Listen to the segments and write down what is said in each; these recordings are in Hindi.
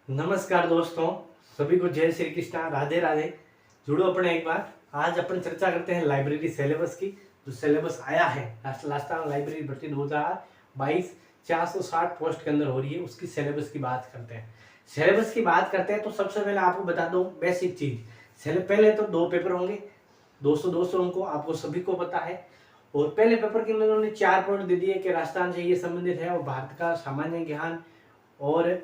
नमस्कार दोस्तों, सभी को जय श्री कृष्णा, राधे राधे। जुड़ो अपने एक बार। आज अपन चर्चा करते हैं लाइब्रेरी सिलेबस की। जो सिलेबस आया है लास्ट टाइम लाइब्रेरी भर्ती 2022 460 पोस्ट के अंदर हो रही है, उसकी सिलेबस की बात करते हैं। सिलेबस की बात करते हैं तो सबसे पहले आपको बता दूं बेसिक चीज। पहले तो 2 पेपर होंगे, 200 अंकों, आपको सभी को पता है। और पहले पेपर के अंदर उन्होंने 4 पॉइंट दे दिए कि राजस्थान से ये संबंधित है और भारत का सामान्य ज्ञान और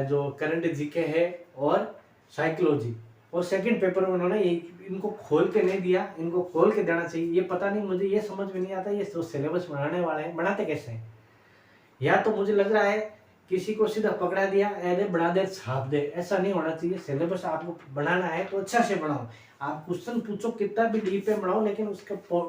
जो करंट जीके है और साइकोलॉजी। और सेकंड पेपर में उन्होंने इनको खोल के नहीं दिया, इनको खोल के देना चाहिए। ये पता नहीं, मुझे ये समझ में नहीं आता ये जो सिलेबस बनाने वाले हैं बनाते कैसे हैं। या तो मुझे लग रहा है किसी को सीधा पकड़ा दिया, अरे बना दे छाप दे, ऐसा नहीं होना चाहिए। सिलेबस आपको बनाना है तो अच्छा से बनाओ। आप क्वेश्चन पूछो कितना भी डीप में बनाओ, लेकिन उसका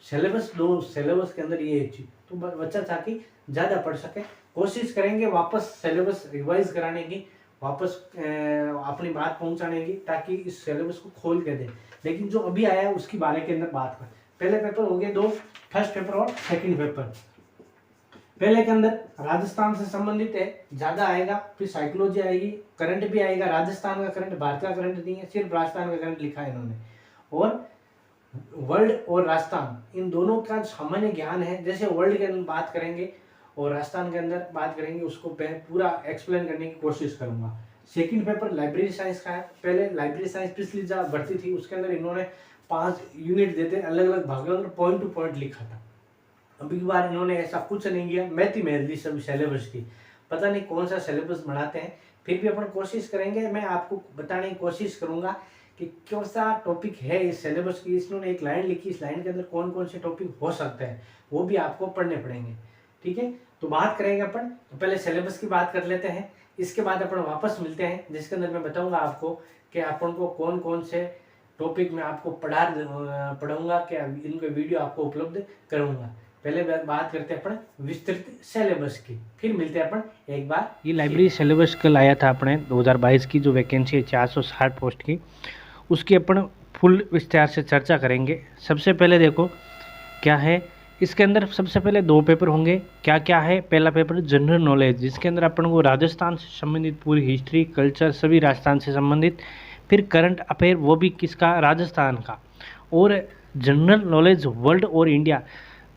सिलेबस दो। सिलेबस के अंदर ये चीज तो बच्चा ताकि ज्यादा पढ़ सके। कोशिश करेंगे वापस सिलेबस रिवाइज कराने की, वापस अपनी बात पहुंचाने की, ताकि इस सिलेबस को खोल के दे। लेकिन जो अभी आया है उसकी बारे के अंदर बात कर। पहले पेपर हो गए 2, फर्स्ट पेपर और सेकंड पेपर। पहले के अंदर राजस्थान से संबंधित है, ज्यादा आएगा। फिर साइकोलॉजी आएगी, करंट भी आएगा। राजस्थान का करंट, भारत का करंट नहीं है, सिर्फ राजस्थान का करंट लिखा है इन्होंने। और वर्ल्ड और राजस्थान, इन दोनों का सामान्य ज्ञान है। जैसे वर्ल्ड के अंदर बात करेंगे और राजस्थान के अंदर बात करेंगे, उसको मैं पूरा एक्सप्लेन करने की कोशिश करूंगा। सेकंड पेपर लाइब्रेरी साइंस का है। पहले लाइब्रेरी साइंस पिछली जब भर्ती थी उसके अंदर इन्होंने 5 यूनिट देते, अलग अलग भागों में पॉइंट टू पॉइंट लिखा था। अभी की बार इन्होंने ऐसा कुछ नहीं किया, मैथ ही मैथ दी सब सिलेबस की। पता नहीं कौन सा सिलेबस बनाते हैं। फिर भी अपन कोशिश करेंगे, मैं आपको बताने की कोशिश करूंगा कि कौन सा टॉपिक है इस सिलेबस की। इन्होंने एक लाइन लिखी, इस लाइन के अंदर कौन कौन से टॉपिक हो सकते हैं वो भी आपको पढ़ने पड़ेंगे। ठीक है, तो बात करेंगे अपन। तो पहले सिलेबस की बात कर लेते हैं, इसके बाद अपन वापस मिलते हैं, जिसके अंदर मैं बताऊंगा आपको कि अपन को कौन कौन से टॉपिक में आपको पढ़ाऊंगा, क्या इनके वीडियो आपको उपलब्ध करूंगा। पहले बात करते हैं अपन विस्तृत सिलेबस की, फिर मिलते हैं अपन एक बार। ये लाइब्रेरी सिलेबस कल आया था अपने 2022 की, जो वैकेंसी है 460 पोस्ट की, उसकी अपन फुल विस्तार से चर्चा करेंगे। सबसे पहले देखो क्या है इसके अंदर। सबसे पहले 2 पेपर होंगे। क्या क्या है? पहला पेपर जनरल नॉलेज, जिसके अंदर अपन को राजस्थान से संबंधित पूरी हिस्ट्री, कल्चर सभी राजस्थान से संबंधित। फिर करंट अफेयर, वो भी किसका? राजस्थान का। और जनरल नॉलेज वर्ल्ड और इंडिया,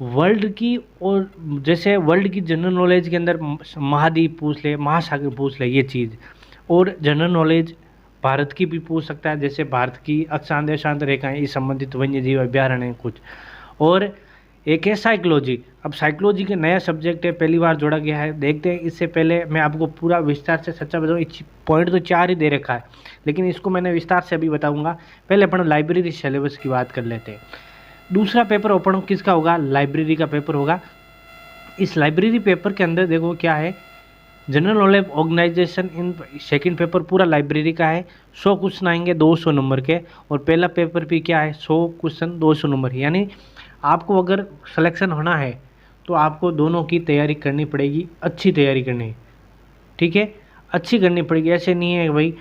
वर्ल्ड की। और जैसे वर्ल्ड की जनरल नॉलेज के अंदर महाद्वीप पूछ ले, महासागर पूछ ले, ये चीज़। और जनरल नॉलेज भारत की भी पूछ सकता है, जैसे भारत की अक्षांश देशांत रेखाएं, इस संबंधित वन्य जीव अभ्यारण्य कुछ। और एक है साइकोलॉजी। अब साइकोलॉजी के नया सब्जेक्ट है, पहली बार जोड़ा गया है। देखते हैं, इससे पहले मैं आपको पूरा विस्तार से सच्चा बताऊँ। पॉइंट तो 4 ही दे रखा है, लेकिन इसको मैंने विस्तार से अभी बताऊंगा। पहले अपन लाइब्रेरी सिलेबस की बात कर लेते हैं। दूसरा पेपर ओपन किसका होगा? लाइब्रेरी का पेपर होगा। इस लाइब्रेरी पेपर के अंदर देखो क्या है, general knowledge organisation. In second paper पूरा लाइब्रेरी का है। 100 क्वेश्चन आएंगे 200 नंबर के। और पहला पेपर भी क्या है, 100 क्वेश्चन 200 नंबर। यानी आपको अगर सिलेक्शन होना है तो आपको दोनों की तैयारी करनी पड़ेगी, अच्छी तैयारी करनी है। ठीक है, अच्छी करनी पड़ेगी। ऐसे नहीं है भाई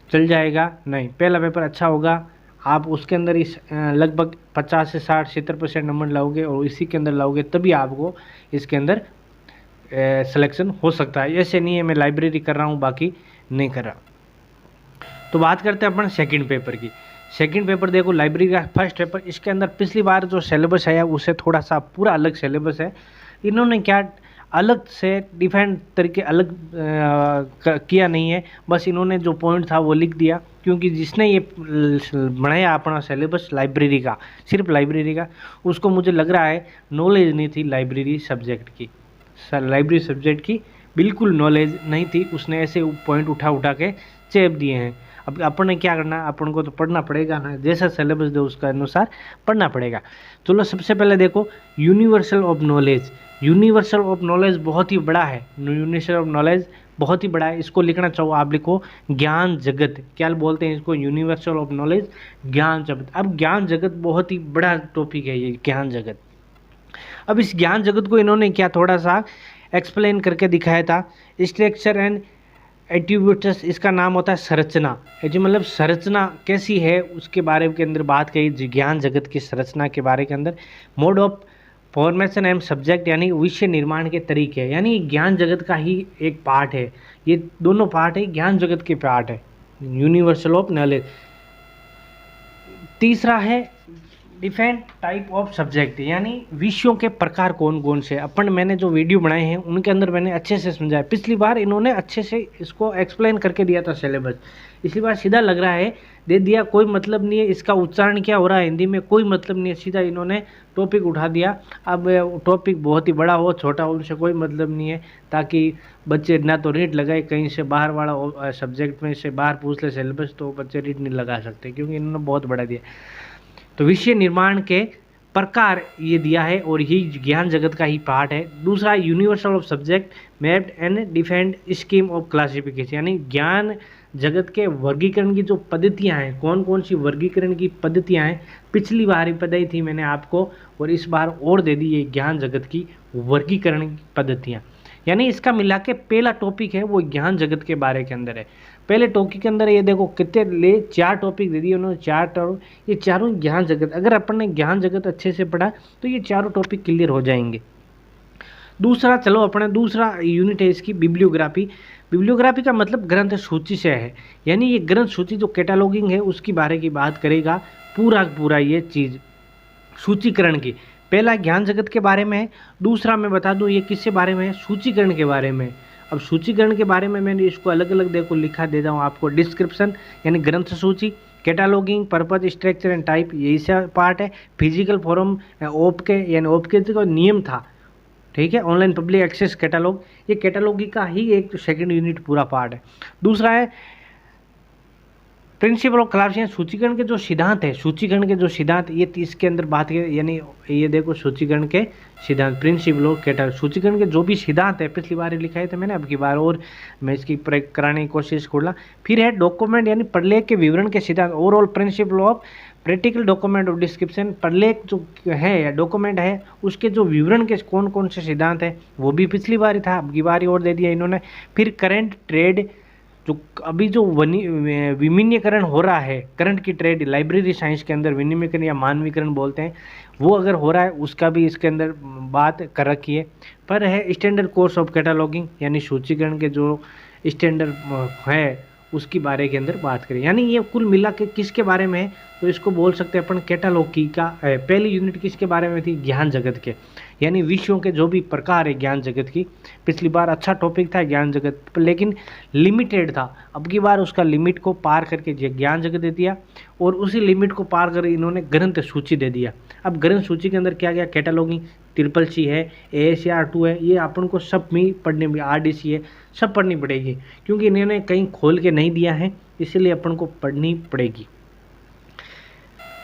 चल जाएगा, नहीं। पहला पेपर अच्छा होगा, आप उसके अंदर इस लगभग 50 से 60 70% नंबर लाओगे और इसी के अंदर लाओगे, तभी आपको इसके अंदर सिलेक्शन हो सकता है। ऐसे नहीं है मैं लाइब्रेरी कर रहा हूँ बाकी नहीं कर रहा। तो बात करते हैं अपन सेकंड पेपर की। सेकंड पेपर देखो लाइब्रेरी का फर्स्ट पेपर, इसके अंदर पिछली बार जो सिलेबस आया उससे थोड़ा सा पूरा अलग सिलेबस है। इन्होंने क्या अलग से डिफाइन तरीके अलग किया नहीं है, बस इन्होंने जो पॉइंट था वो लिख दिया। क्योंकि जिसने ये बनाया अपना सिलेबस लाइब्रेरी का, सिर्फ लाइब्रेरी का, उसको मुझे लग रहा है नॉलेज नहीं थी लाइब्रेरी सब्जेक्ट की। लाइब्रेरी सब्जेक्ट की बिल्कुल नॉलेज नहीं थी। उसने ऐसे पॉइंट उठा के चेप दिए हैं। अब अपन ने क्या करना, अपन को तो पढ़ना पड़ेगा ना, जैसा सिलेबस दो उसका अनुसार पढ़ना पड़ेगा। चलो सबसे पहले देखो universal of knowledge. Universal of knowledge बहुत ही बड़ा है। यूनिवर्सल ऑफ नॉलेज बहुत ही बड़ा है। इसको लिखना चाहो आप लिखो ज्ञान जगत। क्या बोलते हैं इसको? यूनिवर्सल ऑफ नॉलेज, ज्ञान जगत। अब ज्ञान जगत बहुत ही बड़ा टॉपिक है ये ज्ञान जगत। अब इस ज्ञान जगत को इन्होंने क्या थोड़ा सा एक्सप्लेन करके दिखाया था। स्ट्रक्चर एंड एट्रीब्यूट्स, इसका नाम होता है संरचना। जी मतलब संरचना कैसी है उसके बारे के अंदर बात कही, ज्ञान जगत की संरचना के बारे के अंदर। Mode of formation and subject, यानी विषय निर्माण के तरीके, यानी ज्ञान जगत का ही एक पार्ट है। ये दोनों पार्ट है, ज्ञान जगत के पार्ट है, यूनिवर्सल ऑफ नॉलेज। तीसरा है डिफरेंट टाइप ऑफ सब्जेक्ट, यानी विषयों के प्रकार कौन कौन से। मैंने जो वीडियो बनाए हैं उनके अंदर मैंने अच्छे से समझाया। पिछली बार इन्होंने अच्छे से इसको एक्सप्लेन करके दिया था सिलेबस, इसी बार सीधा लग रहा है दे दिया, कोई मतलब नहीं है, इसका उच्चारण क्या हो रहा है हिंदी में कोई मतलब नहीं है, सीधा इन्होंने टॉपिक उठा दिया। अब टॉपिक बहुत ही बड़ा हो छोटा हो उनसे कोई मतलब नहीं है, ताकि बच्चे ना तो रीड लगाए, कहीं से बाहर वाला सब्जेक्ट में से बाहर पूछ ले सिलेबस तो बच्चे रीड नहीं लगा सकते, क्योंकि इन्होंने बहुत बड़ा दिया। तो विषय निर्माण के प्रकार ये दिया है और यही ज्ञान जगत का ही पार्ट है। दूसरा universal of subject mapped and defined scheme of classification, यानी ज्ञान जगत के वर्गीकरण की जो पद्धतियां हैं, कौन कौन सी वर्गीकरण की पद्धतियां हैं, पिछली बार ही बताई थी मैंने आपको और इस बार और दे दी ये ज्ञान जगत की वर्गीकरण की पद्धतियां। यानी इसका मिला के पहला टॉपिक है वो ज्ञान जगत के बारे के अंदर है। पहले टॉपिक के अंदर ये देखो कितने ले 4 टॉपिक दे दिए उन्होंने, 4 टॉपिक, ये चारों ज्ञान जगत। अगर अपन ने ज्ञान जगत अच्छे से पढ़ा तो ये चारों टॉपिक क्लियर हो जाएंगे। दूसरा, चलो अपना दूसरा यूनिट है इसकी बिब्लियोग्राफी। बिब्लियोग्राफी का मतलब ग्रंथ सूची से है, यानी ये ग्रंथ सूची जो कैटलॉगिंग है उसकी बारे की बात करेगा पूरा ये चीज़ सूचीकरण की। पहला ज्ञान जगत के बारे में है, दूसरा मैं बता दूं ये किसके बारे में है, सूचीकरण के बारे में। अब सूचीकरण के बारे में मैंने इसको अलग अलग देखो लिखा देता हूँ आपको, डिस्क्रिप्शन यानी ग्रंथ सूची, cataloguing, purpose, structure and type यही सा पार्ट है, फिजिकल फॉर्म, ओपके यानी ओपके का नियम था, ठीक है, ऑनलाइन पब्लिक एक्सेस कैटलॉग, ये कैटलॉग का ही एक सेकंड यूनिट पूरा पार्ट है। दूसरा है प्रिंसिपल ऑफ क्लासिफिकेशन, सूचीकरण के जो सिद्धांत है, सूचीकरण के जो सिद्धांत ये इसके अंदर बात की, यानी ये देखो सूचीकरण के सिद्धांत, प्रिंसिपल ऑफ कैटलॉग, सूचीकरण के जो भी सिद्धांत है, पिछली बार लिखाए थे मैंने, अब की बार और मैं इसकी कराने की कोशिश करूँगा। फिर है डॉक्यूमेंट यानी प्रलेख के विवरण के सिद्धांत, overall principle of practical document of description, प्रलेख जो है या डॉक्यूमेंट है उसके जो विवरण के कौन कौन से सिद्धांत है वो भी पिछली बार ही था, अब की बार और दे दिया इन्होंने। फिर करंट ट्रेड, जो अभी जो विनिमयकरण हो रहा है, करंट की ट्रेड लाइब्रेरी साइंस के अंदर विनिमयकरण या मानवीकरण बोलते हैं, वो अगर हो रहा है उसका भी इसके अंदर बात कर रखी है। पर है स्टैंडर्ड कोर्स ऑफ कैटलॉगिंग, यानी सूचीकरण के जो स्टैंडर्ड है उसकी बारे के अंदर बात करें। यानी ये कुल मिला के किसके बारे में है, तो इसको बोल सकते हैं अपन कैटलॉग की का पहली यूनिट किसके बारे में थी, ज्ञान जगत के, यानी विषयों के जो भी प्रकार है ज्ञान जगत की। पिछली बार अच्छा टॉपिक था ज्ञान जगत, लेकिन लिमिटेड था, अब की बार उसका लिमिट को पार करके ज्ञान जगत दे दिया और उसी लिमिट को पार कर इन्होंने ग्रंथ सूची दे दिया। अब ग्रंथ सूची के अंदर क्या क्या कैटलॉगिंग, CCC है, ASR2 है, ये अपन को सब में पढ़ने में, RDC है, सब पढ़नी पड़ेगी, क्योंकि इन्होंने कहीं खोल के नहीं दिया है, इसलिए अपन को पढ़नी पड़ेगी।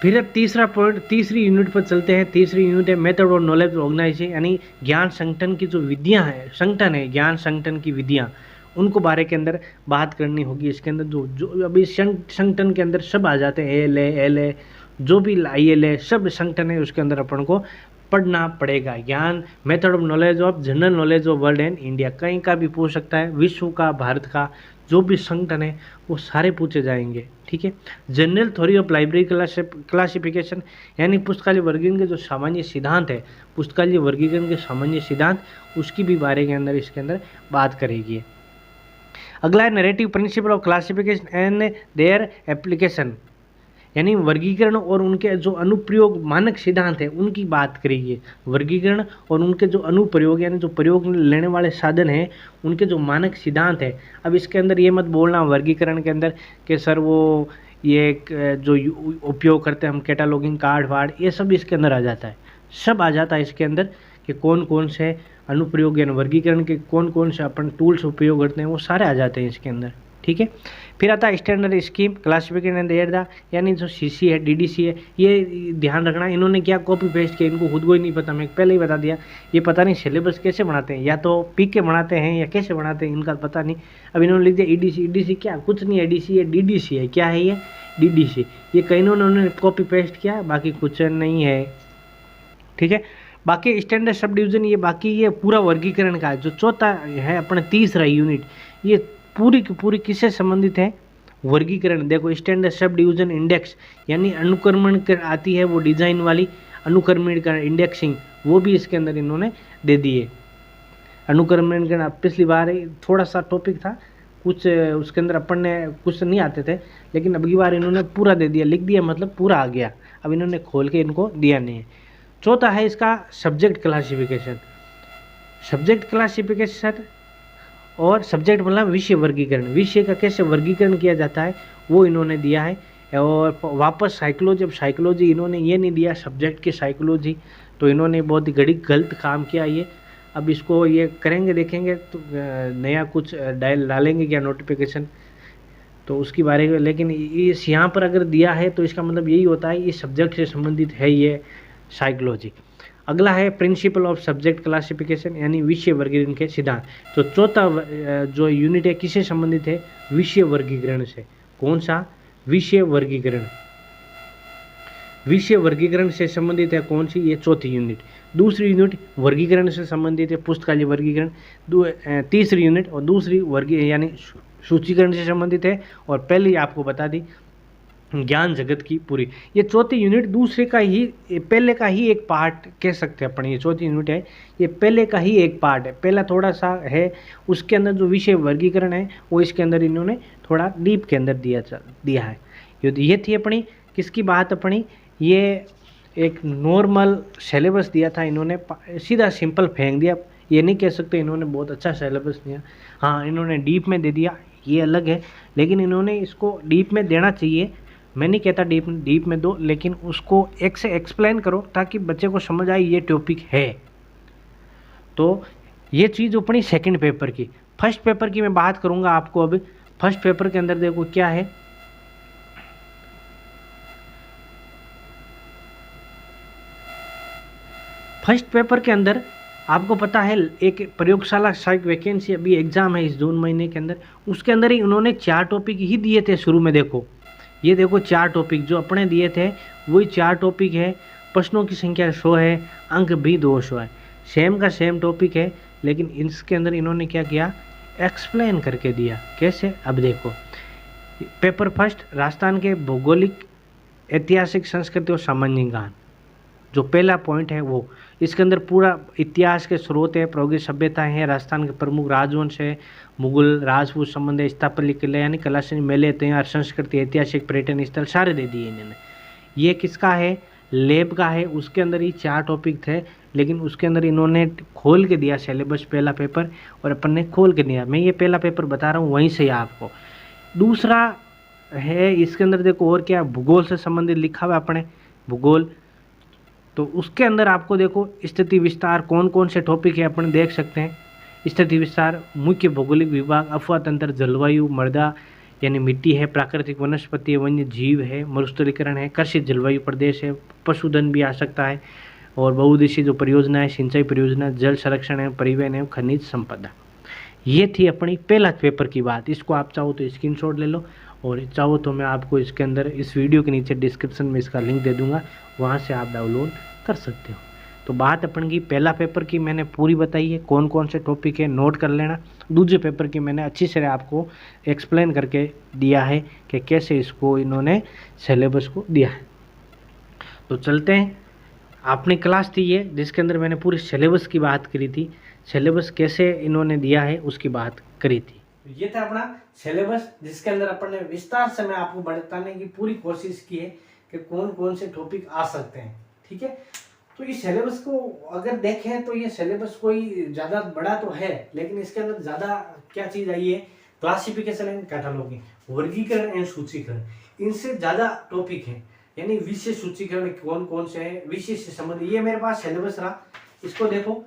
फिर अब तीसरा पॉइंट, तीसरी यूनिट पर चलते हैं। तीसरी यूनिट है मेथड और नॉलेज ऑर्गेनाइजेशन, यानी ज्ञान संगठन की जो विधियां हैं, संगठन है ज्ञान संगठन की विधियां, उनको बारे के अंदर बात करनी होगी। इसके अंदर जो अभी संगठन के अंदर सब आ जाते हैं, LA जो भी ILA सब संगठन है उसके अंदर अपन को पढ़ना पड़ेगा। ज्ञान method of knowledge of general knowledge of world and India, कहीं का भी पूछ सकता है, विश्व का, भारत का, जो भी संगठन है वो सारे पूछे जाएंगे, ठीक है। General theory of library classification, यानी पुस्तकालय वर्गीकरण के जो सामान्य सिद्धांत है, पुस्तकालय वर्गीकरण के सामान्य सिद्धांत, उसकी भी बारे के अंदर इसके अंदर बात करेगी। अगला है narrative principle of classification and their application, यानी वर्गीकरण और उनके जो अनुप्रयोग मानक सिद्धांत है उनकी बात करेगी। वर्गीकरण और उनके जो अनुप्रयोग यानी जो प्रयोग लेने वाले साधन हैं उनके जो मानक सिद्धांत है। अब इसके अंदर ये मत बोलना वर्गीकरण के अंदर कि सर वो ये जो उपयोग करते हैं हम कैटलॉगिंग कार्ड वार्ड, ये सब इसके अंदर आ जाता है, सब आ जाता है इसके अंदर कि कौन कौन से अनुप्रयोग यानी वर्गीकरण के कौन कौन से अपन टूल्स उपयोग करते हैं, वो सारे आ जाते हैं इसके अंदर, ठीक है। फिर आता है standard scheme classification and air, यानी जो CC है, DDC है, ये ध्यान रखना। इन्होंने क्या कॉपी पेस्ट किया, इनको खुद को ही नहीं पता, मैं पहले ही बता दिया, ये पता नहीं सिलेबस कैसे बनाते हैं, या तो PK बनाते हैं या कैसे बनाते हैं, इनका पता नहीं। अब इन्होंने लिख दिया EDC क्या, कुछ नहीं है, DC है, DDC है, क्या है ये DDC, ये कहीं उन्होंने कॉपी पेस्ट किया, बाकी कुछ नहीं है, ठीक है। बाकी स्टैंडर्ड सब डिवीजन, ये बाकी ये पूरा वर्गीकरण का जो चौथा है अपना तीसरा यूनिट, ये पूरी की पूरी किससे संबंधित है, वर्गीकरण। देखो स्टैंडर्ड सब डिवीजन इंडेक्स, यानी अनुक्रमण कर आती है वो डिजाइन वाली अनुक्रमण का इंडेक्सिंग, वो भी इसके अंदर इन्होंने दे दी है। अनुक्रमण का पिछली बार थोड़ा सा टॉपिक था, कुछ उसके अंदर अपन ने कुछ नहीं आते थे, लेकिन अब की बार इन्होंने पूरा दे दिया, लिख दिया मतलब पूरा आ गया। अब इन्होंने खोल के इनको दिया नहीं है। चौथा है इसका सब्जेक्ट क्लासिफिकेशन। सब्जेक्ट क्लासिफिकेशन और सब्जेक्ट मतलब विषय वर्गीकरण, विषय का कैसे वर्गीकरण किया जाता है वो इन्होंने दिया है। और वापस साइकोलॉजी, अब साइकोलॉजी इन्होंने ये नहीं दिया सब्जेक्ट की साइकोलॉजी, तो इन्होंने बहुत ही गलत काम किया ये। अब इसको ये करेंगे, देखेंगे तो नया कुछ डालेंगे क्या नोटिफिकेशन, तो उसकी बारे में। लेकिन इस यहाँ पर अगर दिया है तो इसका मतलब यही होता है इस सब्जेक्ट से संबंधित है ये साइकोलॉजी। अगला है प्रिंसिपल ऑफ सब्जेक्ट क्लासिफिकेशन, यानी विषय वर्गीकरण के सिद्धांत। तो चौथा जो यूनिट है किससे संबंधित है, विषय वर्गीकरण से। कौन सा, विषय वर्गीकरण। विषय वर्गीकरण से संबंधित है कौन सी, ये चौथी यूनिट। दूसरी यूनिट वर्गीकरण से संबंधित है, पुस्तकालय वर्गीकरण। तीसरी यूनिट और दूसरी वर्गीय यानी सूचीकरण से संबंधित है। और पहले आपको बता दी ज्ञान जगत की पूरी। ये चौथी यूनिट दूसरे का ही, पहले का ही एक पार्ट कह सकते हैं अपन। ये चौथी यूनिट है, ये पहले का ही एक पार्ट है। पहला थोड़ा सा है, उसके अंदर जो विषय वर्गीकरण है वो इसके अंदर इन्होंने थोड़ा डीप के अंदर दिया है। ये थी अपनी किसकी बात, अपनी ये एक नॉर्मल सिलेबस दिया था इन्होंने, सीधा सिंपल फेंक दिया। ये नहीं कह सकते इन्होंने बहुत अच्छा सिलेबस दिया, हाँ इन्होंने डीप में दे दिया, ये अलग है। लेकिन इन्होंने इसको डीप में देना चाहिए, मैं नहीं कहता डीप में दो, लेकिन उसको एक से एक्सप्लेन करो ताकि बच्चे को समझ आए ये टॉपिक है। तो ये चीज़ अपनी सेकंड पेपर की। फर्स्ट पेपर की मैं बात करूँगा आपको अब। फर्स्ट पेपर के अंदर देखो क्या है, फर्स्ट पेपर के अंदर आपको पता है एक प्रयोगशाला सहायक वैकेंसी अभी एग्ज़ाम है इस जून महीने के अंदर, उसके अंदर ही उन्होंने 4 टॉपिक ही दिए थे शुरू में। देखो ये देखो 4 टॉपिक जो अपने दिए थे वही 4 टॉपिक है। प्रश्नों की संख्या 100 है, अंक भी 200 है, सेम का सेम टॉपिक है। लेकिन इसके अंदर इन्होंने क्या किया, एक्सप्लेन करके दिया। कैसे, अब देखो पेपर फर्स्ट राजस्थान के भौगोलिक, ऐतिहासिक, संस्कृति और सामान्य ज्ञान, जो पहला पॉइंट है वो, इसके अंदर पूरा इतिहास के स्रोत है, प्रागैतिक सभ्यताएं हैं, राजस्थान के प्रमुख राजवंश है, मुगल राजपूत संबंध, स्थापत्य कला यानी कला से मेले, त्यौहार, संस्कृति, ऐतिहासिक पर्यटन स्थल सारे दे दिए इन्होंने। ये किसका है, लैब का है। उसके अंदर ही 4 टॉपिक थे, लेकिन उसके अंदर इन्होंने खोल के दिया सिलेबस, पहला पेपर, और अपन ने खोल के दिया। मैं ये पहला पेपर बता रहा हूँ वहीं से आपको। दूसरा है इसके अंदर देखो और क्या, भूगोल से संबंधित लिखा हुआ अपने, भूगोल। तो उसके अंदर आपको देखो स्थिति विस्तार, कौन कौन से टॉपिक है अपन देख सकते हैं। स्थिति विस्तार, मुख्य भौगोलिक विभाग, अफवाह तंत्र, जलवायु, मृदा यानी मिट्टी है, प्राकृतिक वनस्पति, वन्य जीव है, मरुस्थलीकरण है, कृषि जलवायु प्रदेश है, पशुधन भी आ सकता है, और बहुउद्देशीय जो परियोजना है, सिंचाई परियोजना, जल संरक्षण है, परिवहन है, खनिज संपदा। ये थी अपनी पहला पेपर की बात। इसको आप चाहो तो स्क्रीनशॉट ले लो, और चाहो तो मैं आपको इसके अंदर इस वीडियो के नीचे डिस्क्रिप्शन में इसका लिंक दे दूंगा, वहाँ से आप डाउनलोड कर सकते हो। तो बात अपन की पहला पेपर की मैंने पूरी बताई है, कौन कौन से टॉपिक है नोट कर लेना। दूसरे पेपर की मैंने अच्छी से आपको एक्सप्लेन करके दिया है कि कैसे इसको इन्होंने सिलेबस को दिया है। तो चलते हैं, अपनी क्लास थी ये जिसके अंदर मैंने पूरी सिलेबस की बात करी थी, सिलेबस कैसे इन्होंने दिया है उसकी बात करी थी। ये था अपना सिलेबस जिसके अंदर अपन ने विस्तार से मैं आपको बताने की पूरी कोशिश की है कि कौन कौन से टॉपिक आ सकते हैं। ठीक है, तो इस सिलेबस को अगर देखें तो ये सिलेबस कोई ज़्यादा बड़ा तो है, लेकिन इसके अंदर ज़्यादा क्या चीज़ आई है, क्लासिफिकेशन एंड कैटालॉगिंग, वर्गीकरण एंड सूचीकरण, इनसे ज़्यादा टॉपिक है। यानी विषय सूचीकरण कौन कौन से है, विषय से संबंधित, ये मेरे पास सिलेबस रहा, इसको देखो।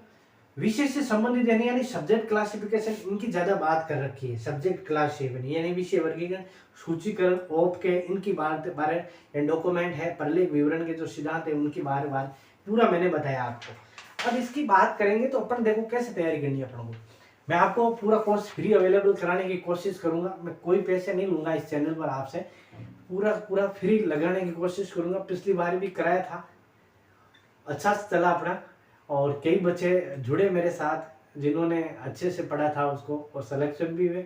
विषय से संबंधित यानी सब्जेक्ट क्लासिफिकेशन, इनकी ज्यादा बात कर रखी है। सब्जेक्ट क्लासिफिकेशन यानी विषय वर्गीकरण, सूचीकरण, ओप के, इनकी बारे डॉक्यूमेंट है, प्रलेख विवरण के जो सिद्धांत है उनकी बार पूरा मैंने बताया आपको। अब इसकी बात करेंगे तो अपन देखो कैसे तैयारी करनी है अपन को। मैं आपको पूरा कोर्स फ्री अवेलेबल कराने की कोशिश करूंगा, मैं कोई पैसे नहीं लूंगा इस चैनल पर आपसे, पूरा फ्री लगाने की कोशिश करूंगा। पिछली बार भी कराया था, अच्छा चला अपना, और कई बच्चे जुड़े मेरे साथ जिन्होंने अच्छे से पढ़ा था उसको, और सिलेक्शन भी हुए।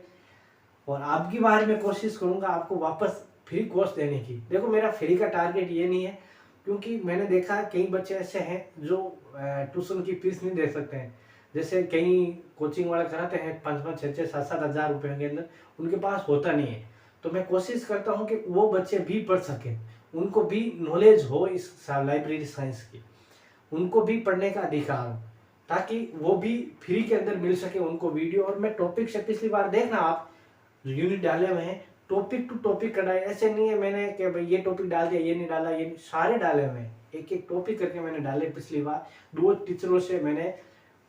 और आपकी बार में कोशिश करूंगा आपको वापस फ्री कोर्स देने की। देखो मेरा फ्री का टारगेट ये नहीं है, क्योंकि मैंने देखा कई बच्चे ऐसे हैं जो ट्यूशन की फीस नहीं दे सकते हैं, जैसे कई कोचिंग वाले कराते हैं 5-5, 6-6, 7-7 हज़ार रुपये के अंदर, उनके पास होता नहीं है। तो मैं कोशिश करता हूँ कि वो बच्चे भी पढ़ सकें, उनको भी नॉलेज हो इस लाइब्रेरी साइंस की, उनको भी पढ़ने का अधिकार हो, ताकि वो भी फ्री के अंदर मिल सके उनको वीडियो। और मैं टॉपिक से पिछली बार देखना आप यूनिट डाले हुए हैं, टॉपिक टू टॉपिक कराए, ऐसे नहीं है मैंने कि भाई ये टॉपिक डाल दिया, ये नहीं डाला, ये नहीं, सारे डाले हुए हैं, एक एक टॉपिक करके मैंने डाले। पिछली बार 2 टीचरों से मैंने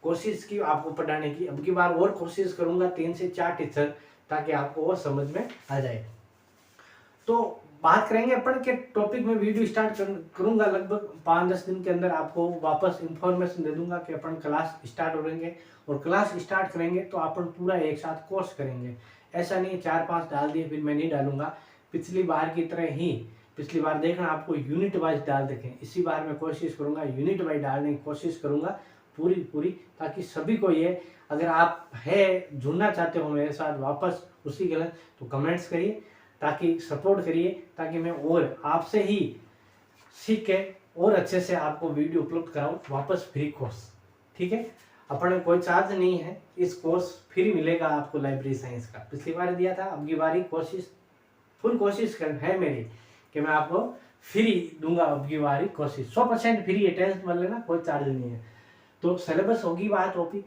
कोशिश की आपको पढ़ाने की, अब की बार और कोशिश करूंगा 3 से 4 टीचर, ताकि आपको और समझ में आ जाए। तो बात करेंगे अपन के टॉपिक में वीडियो स्टार्ट करूंगा लगभग 5-10 दिन के अंदर, आपको वापस इंफॉर्मेशन दे दूंगा कि अपन क्लास स्टार्ट हो रहेंगे, और क्लास स्टार्ट करेंगे तो अपन पूरा एक साथ कोर्स करेंगे। ऐसा नहीं 4-5 डाल दिए फिर मैं नहीं डालूंगा, पिछली बार की तरह ही पिछली बार देखना आपको यूनिट वाइज डाल देखें, इसी बार मैं कोशिश करूंगा यूनिट वाइज डालने की कोशिश करूंगा पूरी, ताकि सभी को ये, अगर आप है जुड़ना चाहते हो मेरे साथ वापस उसी के लिए, तो कमेंट्स करिए, ताकि सपोर्ट करिए, ताकि मैं और आपसे ही सीख के और अच्छे से आपको वीडियो उपलब्ध कराऊं वापस फ्री कोर्स। ठीक है, अपन कोई चार्ज नहीं है, इस कोर्स फ्री मिलेगा आपको लाइब्रेरी साइंस का, पिछली बार दिया था, अब की बारी फुल कोशिश कर है मेरी कि मैं आपको फ्री दूंगा, अब की बारी कोशिश 100% फ्री है, टेंशन मत लेना, कोई चार्ज नहीं है। तो सिलेबस होगी बात होगी,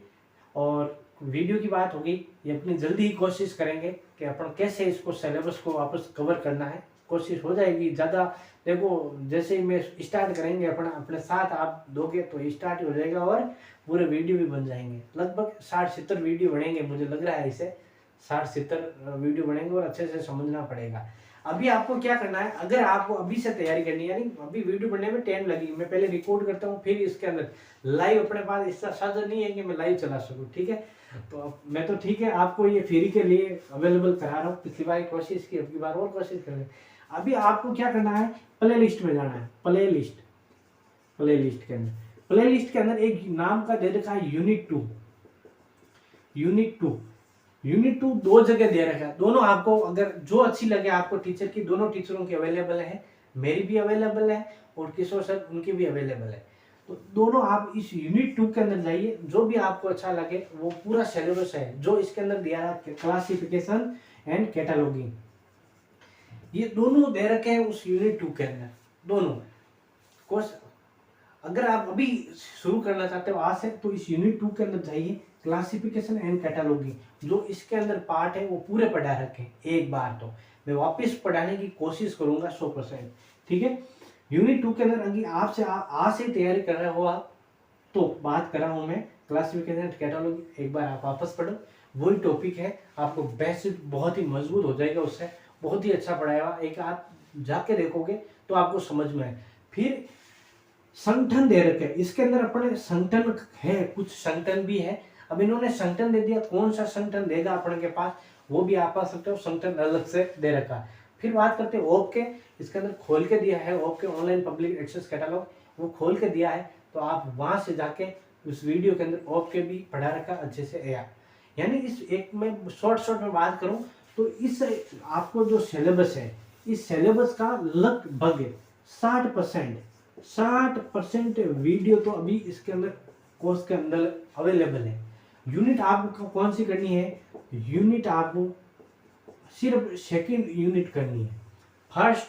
और वीडियो की बात होगी, ये अपनी जल्दी ही कोशिश करेंगे कि अपन कैसे इसको सिलेबस को वापस कवर करना है, कोशिश हो जाएगी ज़्यादा। देखो जैसे ही मैं स्टार्ट करेंगे अपने साथ आप दोगे तो स्टार्ट हो जाएगा, और पूरे वीडियो भी बन जाएंगे, लगभग 60-70 वीडियो बनेंगे, मुझे लग रहा है इसे 60-70 वीडियो बनेंगे, और अच्छे से समझना पड़ेगा। अभी आपको क्या करना है, अगर आपको अभी से तैयारी करनी है, यानी अभी वीडियो बनने में टाइम लगी, मैं पहले रिकॉर्ड करता हूँ, फिर इसके अंदर लाइव अपने पास इसका साधन नहीं है कि मैं लाइव चला सकूँ। ठीक है, तो मैं तो ठीक है आपको ये फ्री के लिए अवेलेबल करा रहा हूँ, पिछली बार कोशिश की, अब की बार और कोशिश करें। अभी आपको क्या करना है, प्ले लिस्ट में जाना है, प्ले लिस्ट के अंदर एक नाम का दे रखा है यूनिट 2 2 जगह दे रखा है, दोनों आपको अगर जो अच्छी लगे आपको टीचर की, दोनों टीचरों की अवेलेबल है, मेरी भी अवेलेबल है और किशोर सर उनकी भी अवेलेबल है। तो दोनों आप इस यूनिट 2 के अंदर जाइए, जो भी आपको अच्छा लगे, वो पूरा सिलेबस है जो इसके अंदर दिया है, क्लासिफिकेशन एंड कैटलॉगिंग, ये दोनों दे रखे हैं उस यूनिट 2 के अंदर, दोनों कोर्स। अगर आप अभी शुरू करना चाहते हो आज से, तो इस यूनिट 2 के अंदर जाइए, क्लासिफिकेशन एंड कैटलॉगिंग, जो इसके अंदर पार्ट है वो पूरे पढ़ा रखे एक बार, तो मैं वापस पढ़ाने की कोशिश करूंगा 100%। ठीक है, यूनिट 2 के अंदर अगर आपसे आज से तैयारी कर रहे हो आप, तो बात कर रहा हूं मैं क्लासिफिकेशन एंड कैटलॉगिंग, एक बार आप वापस पढ़ो, वही टॉपिक है, आपको बेसिक बहुत ही मजबूत हो जाएगा, उससे बहुत ही अच्छा पढ़ाएगा, एक आप जाके देखोगे तो आपको समझ में आए। फिर संगठन दे रखे, इसके अंदर अपने संगठन है, कुछ संगठन भी है, अब इन्होंने संगठन दे दिया, कौन सा संगठन देगा अपने के पास वो भी आप आ सकते हो, संगठन अलग से दे रखा है। फिर बात करते हैं ओप के, इसके अंदर खोल के दिया है ओप के ऑनलाइन पब्लिक एक्सेस कैटलॉग, वो खोल के दिया है, तो आप वहां से जाके उस वीडियो के अंदर ओप के भी पढ़ा रखा अच्छे से है। यानी इस एक में शॉर्ट में बात करूं तो इस आपको जो सिलेबस है, इस सिलेबस का लगभग 60% वीडियो तो अभी इसके अंदर कोर्स के अंदर अवेलेबल है। यूनिट आपको कौन सी करनी है, यूनिट आपको सिर्फ सेकंड यूनिट करनी है, फर्स्ट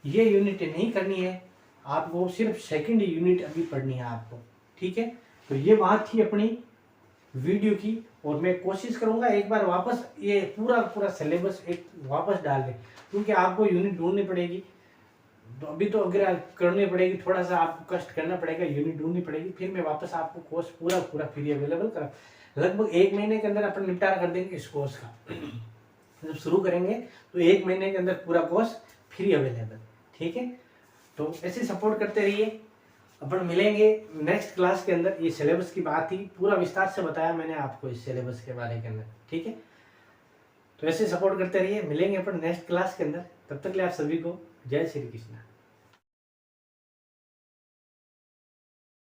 ये यूनिट नहीं करनी है आपको, सिर्फ सेकंड यूनिट अभी पढ़नी है आपको। ठीक है, तो ये बात थी अपनी वीडियो की, और मैं कोशिश करूंगा एक बार वापस ये पूरा सिलेबस एक वापस डाल दें, क्योंकि आपको यूनिट ढूंढनी पड़ेगी, तो अभी तो अगर करनी पड़ेगी, थोड़ा सा आपको कष्ट करना पड़ेगा, यूनिट ढूंढनी पड़ेगी, फिर मैं वापस आपको कोर्स पूरा फ्री अवेलेबल करा, लगभग 1 महीने के अंदर अपन निपटारा कर देंगे इस कोर्स का। जब शुरू करेंगे तो 1 महीने के अंदर पूरा कोर्स फ्री अवेलेबल। ठीक है, तो ऐसे सपोर्ट करते रहिए, अपन मिलेंगे नेक्स्ट क्लास के अंदर। ये सिलेबस की बात थी, पूरा विस्तार से बताया मैंने आपको इस सिलेबस के बारे के अंदर। ठीक है, तो ऐसे सपोर्ट करते रहिए, मिलेंगे अपन नेक्स्ट क्लास के अंदर, तब तक के लिए आप सभी को जय श्री कृष्ण।